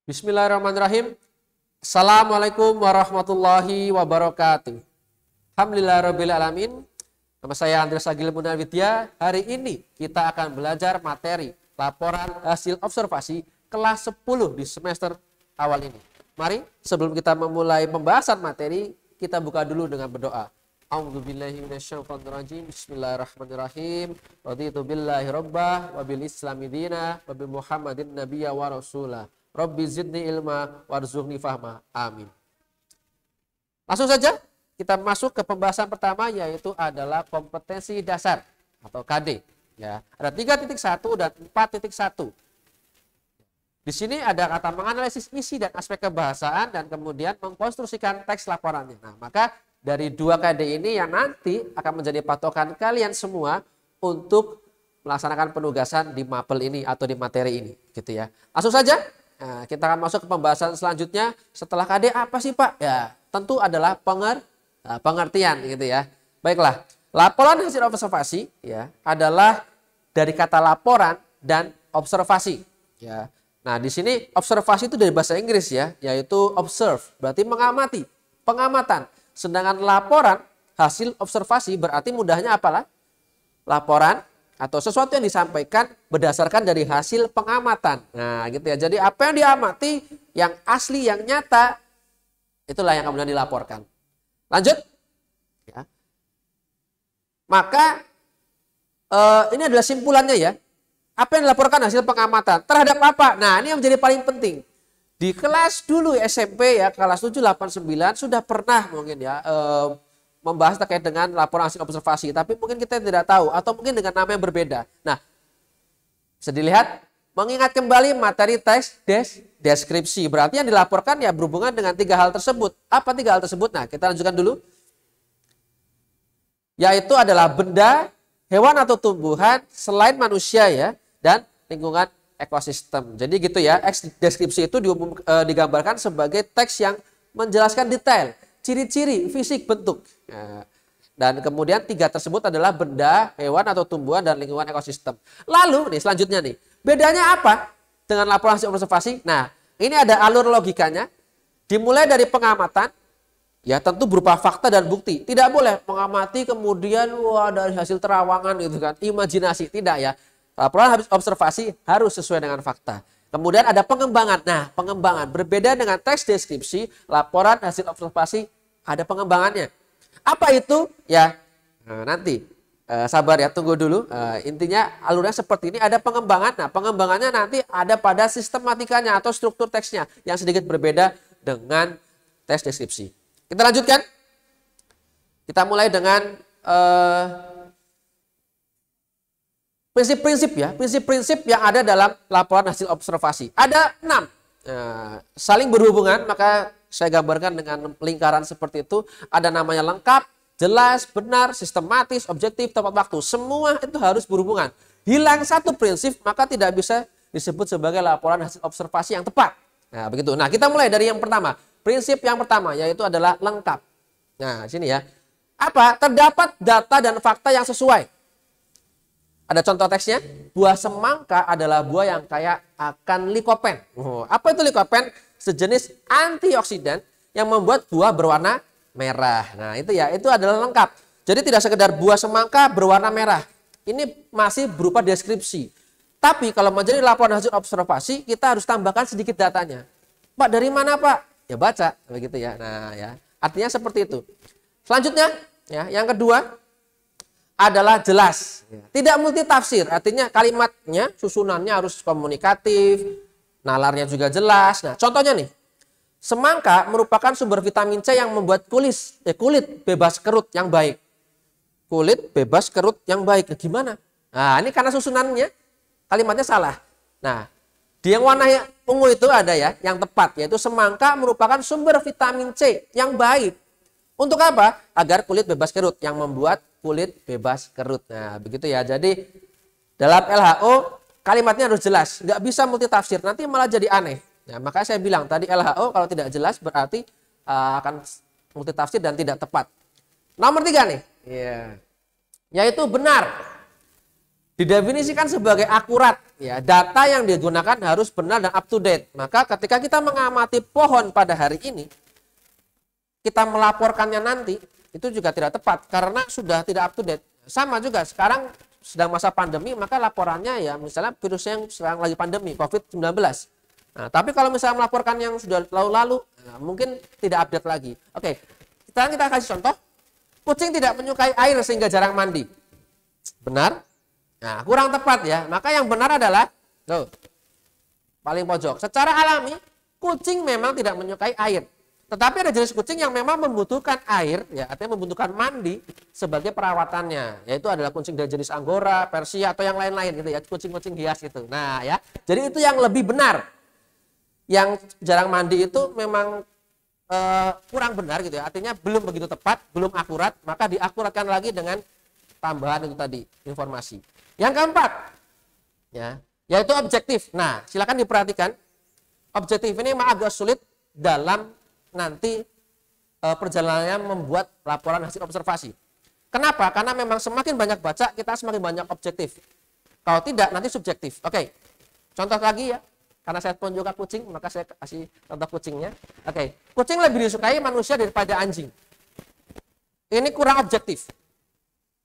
Bismillahirrahmanirrahim. Assalamualaikum warahmatullahi wabarakatuh. Alhamdulillahirrabbilalamin. Nama saya Andreas Agil Munawidya. Hari ini kita akan belajar materi laporan hasil observasi kelas 10 di semester awal ini. Mari sebelum kita memulai pembahasan materi, kita buka dulu dengan berdoa. A'udzubillahi minasyaitonirrajim. Bismillahirrahmanirrahim. Raditu billahi rabbah wa bil islami dina wa bi Muhammadin nabiyya wa rasulah. Rabbi zidni ilma warzuqni fahma. Amin. Langsung saja kita masuk ke pembahasan pertama, yaitu adalah kompetensi dasar atau KD. Ya, ada 3.1 dan 4.1. Di sini ada kata menganalisis isi dan aspek kebahasaan dan kemudian mengkonstruksikan teks laporannya. Nah, maka dari 2 KD ini yang nanti akan menjadi patokan kalian semua untuk melaksanakan penugasan di mapel ini atau di materi ini, gitu ya. Langsung saja. Nah, kita akan masuk ke pembahasan selanjutnya. Setelah KD apa sih Pak? Ya, tentu adalah pengertian, gitu ya. Baiklah, laporan hasil observasi ya adalah dari kata laporan dan observasi. Ya. Nah, di sini observasi itu dari bahasa Inggris ya, yaitu observe, berarti mengamati, pengamatan. Sedangkan laporan hasil observasi berarti mudahnya apalah? Laporan atau sesuatu yang disampaikan berdasarkan dari hasil pengamatan. Nah, gitu ya. Jadi apa yang diamati, yang asli, yang nyata, itulah yang kemudian dilaporkan. Lanjut. Ya. Maka ini adalah simpulannya ya. Apa yang dilaporkan hasil pengamatan terhadap apa? Nah, ini yang menjadi paling penting. Di kelas dulu SMP ya, kelas 7, 8, 9 sudah pernah mungkin ya membahas terkait dengan laporan hasil observasi. Tapi mungkin kita tidak tahu atau mungkin dengan nama yang berbeda. Nah, bisa dilihat mengingat kembali materi teks deskripsi. Berarti yang dilaporkan ya berhubungan dengan 3 hal tersebut. Apa 3 hal tersebut? Nah, kita lanjutkan dulu. Yaitu adalah benda, hewan atau tumbuhan selain manusia ya, dan lingkungan ekosistem. Jadi gitu ya, deskripsi itu digambarkan sebagai teks yang menjelaskan detail, ciri-ciri, fisik, bentuk. Nah, dan kemudian 3 tersebut adalah benda, hewan atau tumbuhan, dan lingkungan ekosistem. Lalu nih selanjutnya nih, bedanya apa dengan laporan hasil observasi? Nah, ini ada alur logikanya. Dimulai dari pengamatan, ya tentu berupa fakta dan bukti. Tidak boleh mengamati kemudian dari hasil terawangan gitu kan, imajinasi. Tidak ya. Laporan hasil observasi harus sesuai dengan fakta. Kemudian ada pengembangan. Nah, pengembangan berbeda dengan teks deskripsi, laporan hasil observasi ada pengembangannya. Apa itu? Ya, nanti sabar ya, tunggu dulu. Intinya alurnya seperti ini, ada pengembangan. Nah, pengembangannya nanti ada pada sistematikanya atau struktur teksnya yang sedikit berbeda dengan teks deskripsi. Kita lanjutkan. Kita mulai dengan prinsip-prinsip ya, prinsip-prinsip yang ada dalam laporan hasil observasi. Ada 6. Saling berhubungan, maka saya gambarkan dengan lingkaran seperti itu. Ada namanya lengkap, jelas, benar, sistematis, objektif, tepat waktu. Semua itu harus berhubungan. Hilang satu prinsip, maka tidak bisa disebut sebagai laporan hasil observasi yang tepat. Nah, begitu. Nah, kita mulai dari yang pertama. Prinsip yang pertama yaitu adalah lengkap. Nah, sini ya. Apa? Terdapat data dan fakta yang sesuai. Ada contoh teksnya, buah semangka adalah buah yang kaya akan likopen. Apa itu likopen? Sejenis antioksidan yang membuat buah berwarna merah. Nah, itu ya, itu adalah lengkap. Jadi tidak sekedar buah semangka berwarna merah. Ini masih berupa deskripsi. Tapi kalau menjadi laporan hasil observasi, kita harus tambahkan sedikit datanya. Pak, dari mana Pak? Ya baca, begitu ya. Nah, ya. Artinya seperti itu. Selanjutnya, ya, yang kedua adalah jelas. Tidak multitafsir, artinya kalimatnya, susunannya harus komunikatif, nalarnya juga jelas. Nah, contohnya nih, semangka merupakan sumber vitamin C yang membuat kulit bebas kerut yang baik. Kulit bebas kerut yang baik. Gimana? Nah, ini karena susunannya, kalimatnya salah. Nah, di yang warna ungu itu ada ya, yang tepat, yaitu semangka merupakan sumber vitamin C yang baik. Untuk apa? Agar kulit bebas kerut, yang membuat kulit bebas kerut. Nah, begitu ya. Jadi dalam LHO kalimatnya harus jelas, nggak bisa multitafsir, nanti malah jadi aneh. Nah, makanya saya bilang tadi LHO kalau tidak jelas berarti akan multitafsir dan tidak tepat. Nomor 3 nih, yaitu benar. didefinisikan sebagai akurat. Ya, data yang digunakan harus benar dan up to date. Maka ketika kita mengamati pohon pada hari ini, kita melaporkannya nanti, itu juga tidak tepat karena sudah tidak up to date. Sama juga sekarang sedang masa pandemi, maka laporannya ya misalnya virus yang sedang lagi pandemi COVID-19. Nah, tapi kalau misalnya melaporkan yang sudah lalu-lalu, nah, mungkin tidak update lagi. Oke, sekarang kita kasih contoh. Kucing tidak menyukai air sehingga jarang mandi. Benar? Nah, kurang tepat ya. Maka yang benar adalah tuh, paling pojok. Secara alami, kucing memang tidak menyukai air. Tetapi ada jenis kucing yang memang membutuhkan air, ya, artinya membutuhkan mandi sebagai perawatannya. Yaitu adalah kucing dari jenis Angora, Persia atau yang lain-lain gitu ya, kucing-kucing hias itu. Nah, ya. Jadi itu yang lebih benar. Yang jarang mandi itu memang kurang benar gitu ya. Artinya belum begitu tepat, belum akurat, maka diakuratkan lagi dengan tambahan itu tadi, informasi. Yang keempat, ya, yaitu objektif. Nah, silakan diperhatikan. Objektif ini memang agak sulit dalam nanti perjalanannya membuat laporan hasil observasi. Kenapa? Karena memang semakin banyak baca, kita semakin banyak objektif. Kalau tidak, nanti subjektif. Oke, contoh lagi ya. Karena saya pun juga kucing, maka saya kasih contoh kucingnya. Oke, kucing lebih disukai manusia daripada anjing. Ini kurang objektif.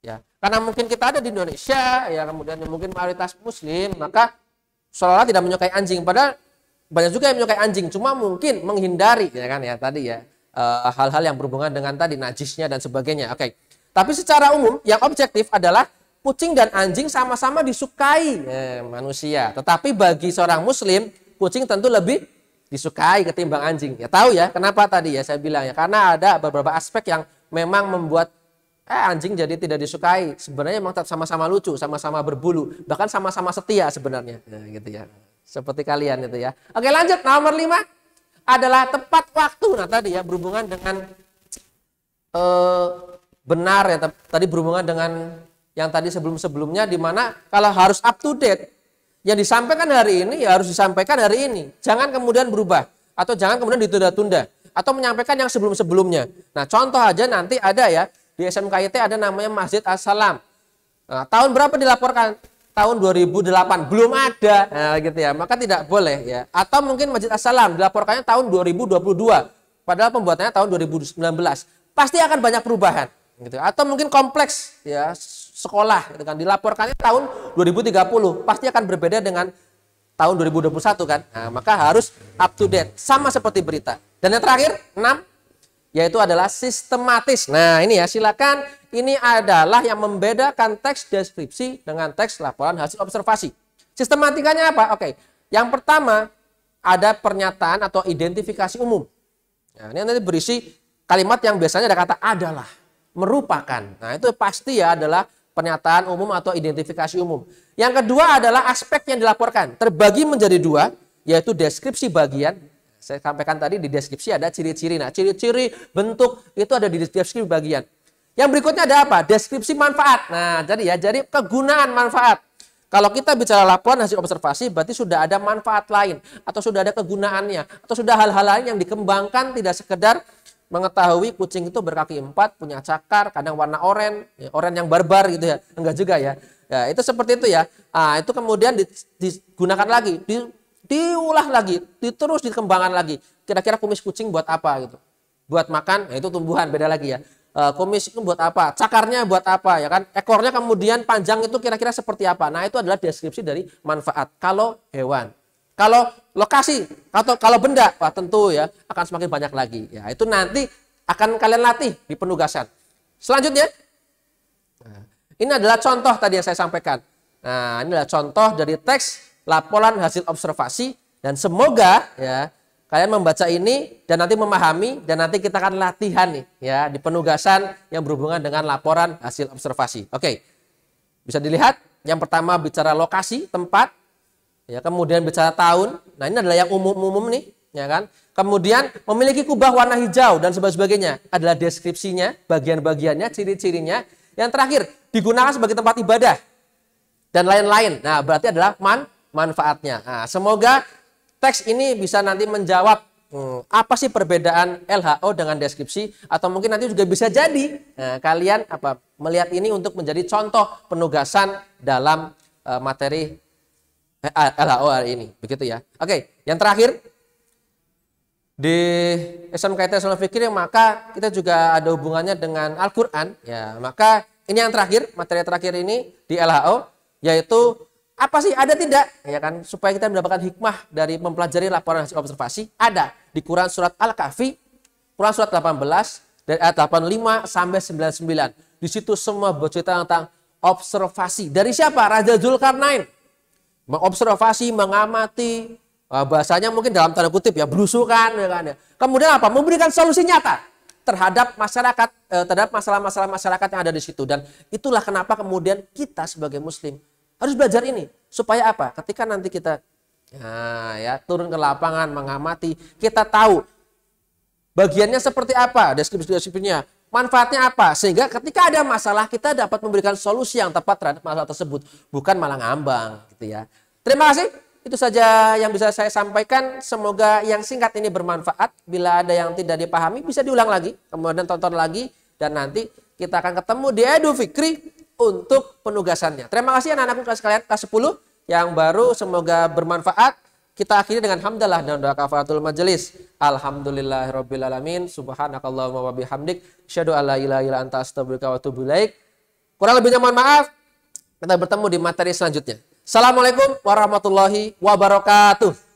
Ya, karena mungkin kita ada di Indonesia, ya kemudian mungkin mayoritas Muslim, maka seolah-olah tidak menyukai anjing. Padahal banyak juga yang menyukai anjing, cuma mungkin menghindari, ya kan ya tadi ya hal-hal yang berhubungan dengan tadi najisnya dan sebagainya. Oke, tapi secara umum yang objektif adalah kucing dan anjing sama-sama disukai manusia. Tetapi bagi seorang Muslim, kucing tentu lebih disukai ketimbang anjing. Ya tahu ya kenapa tadi ya saya bilang ya, karena ada beberapa aspek yang memang membuat anjing jadi tidak disukai. Sebenarnya memang sama-sama lucu, sama-sama berbulu, bahkan sama-sama setia sebenarnya. Nah, gitu ya. Seperti kalian itu ya. Oke, lanjut nomor 5 adalah tepat waktu. Nah, tadi ya berhubungan dengan benar ya, tadi berhubungan dengan yang tadi sebelum-sebelumnya, di mana kalau harus up to date, yang disampaikan hari ini ya harus disampaikan hari ini. Jangan kemudian berubah atau jangan kemudian ditunda-tunda atau menyampaikan yang sebelum-sebelumnya. Nah, contoh aja nanti ada ya di SMKIT ada namanya Masjid As-Salam. Nah, tahun berapa dilaporkan? Tahun 2008 belum ada. Nah, gitu ya. Maka tidak boleh ya. Atau mungkin Masjid As-Salam dilaporkannya tahun 2022 padahal pembuatannya tahun 2019. Pasti akan banyak perubahan gitu. Atau mungkin kompleks ya sekolah gitu kan dilaporkannya tahun 2030 pasti akan berbeda dengan tahun 2021 kan. Nah, maka harus up to date sama seperti berita. Dan yang terakhir 6 yaitu adalah sistematis. Nah, ini ya silakan, ini adalah yang membedakan teks deskripsi dengan teks laporan hasil observasi. Sistematikanya apa? Oke. Yang pertama ada pernyataan atau identifikasi umum. Nah, ini nanti berisi kalimat yang biasanya ada kata adalah, merupakan. Nah, itu pasti ya adalah pernyataan umum atau identifikasi umum. Yang kedua adalah aspek yang dilaporkan. Terbagi menjadi 2, yaitu deskripsi bagian. Saya sampaikan tadi di deskripsi ada ciri-ciri. Nah, ciri-ciri bentuk itu ada di deskripsi bagian. Yang berikutnya ada apa? Deskripsi manfaat. Nah, jadi kegunaan manfaat. Kalau kita bicara laporan hasil observasi, berarti sudah ada manfaat lain, atau sudah ada kegunaannya, atau sudah hal-hal lain yang dikembangkan, tidak sekedar mengetahui kucing itu berkaki 4, punya cakar, kadang warna oranye, oranye yang barbar gitu ya. Enggak juga ya. Ya, itu seperti itu ya. Nah, itu kemudian digunakan lagi, diulah lagi, terus dikembangkan lagi. Kira-kira kumis kucing buat apa gitu? Buat makan, nah itu tumbuhan beda lagi ya. Kumis itu buat apa? Cakarnya buat apa ya kan? Ekornya kemudian panjang itu kira-kira seperti apa? Nah, itu adalah deskripsi dari manfaat. Kalau hewan. Kalau lokasi atau kalau benda, wah tentu ya akan semakin banyak lagi. Ya, itu nanti akan kalian latih di penugasan. Selanjutnya, nah, ini adalah contoh tadi yang saya sampaikan. Nah, ini adalah contoh dari teks laporan hasil observasi dan semoga ya kalian membaca ini dan nanti memahami dan nanti kita akan latihan nih ya di penugasan yang berhubungan dengan laporan hasil observasi. Oke. Bisa dilihat yang pertama bicara lokasi, tempat. Ya, kemudian bicara tahun. Nah, ini adalah yang umum-umum nih, ya kan? Kemudian memiliki kubah warna hijau dan sebagainya adalah deskripsinya, bagian-bagiannya, ciri-cirinya. Yang terakhir, digunakan sebagai tempat ibadah dan lain-lain. Nah, berarti adalah manfaatnya. Nah, semoga teks ini bisa nanti menjawab apa sih perbedaan LHO dengan deskripsi, atau mungkin nanti juga bisa jadi kalian melihat ini untuk menjadi contoh penugasan dalam materi LHO hari ini. Begitu ya. Oke, yang terakhir di SMKT Ushul Fikih, maka kita juga ada hubungannya dengan Al-Qur'an ya. Maka ini yang terakhir, materi terakhir ini di LHO, yaitu apa sih, ada tidak ya kan, supaya kita mendapatkan hikmah dari mempelajari laporan hasil observasi. Ada di Quran surat Al-Kahfi, Quran surat 18 dari ayat 85 sampai 99. Di situ semua bercerita tentang observasi. Dari siapa? Raja Zulkarnain. Mengobservasi, mengamati, bahasanya mungkin dalam tanda kutip ya, belusukan ya kan ya. Kemudian apa? Memberikan solusi nyata terhadap masyarakat, terhadap masalah-masalah masyarakat yang ada di situ. Dan itulah kenapa kemudian kita sebagai muslim harus belajar ini. Supaya apa? Ketika nanti kita turun ke lapangan mengamati, kita tahu bagiannya seperti apa, deskripsi-deskripsinya, manfaatnya apa, sehingga ketika ada masalah kita dapat memberikan solusi yang tepat terhadap masalah tersebut, bukan malah ngambang gitu ya. Terima kasih. Itu saja yang bisa saya sampaikan. Semoga yang singkat ini bermanfaat. Bila ada yang tidak dipahami bisa diulang lagi, kemudian tonton lagi, dan nanti kita akan ketemu di Edu Fikri untuk penugasannya. Terima kasih anak-anakku kelas kalian kelas 10 yang baru, semoga bermanfaat. Kita akhiri dengan hamdalah dan doa kafaratul majelis. Alhamdulillahirabbil alamin. Subhanakallahumma wa bihamdik, asyhadu an la ilaha illa anta, astaghfiruka wa atubu ilaik. Kurang lebihnya mohon maaf. Kita bertemu di materi selanjutnya. Assalamualaikum warahmatullahi wabarakatuh.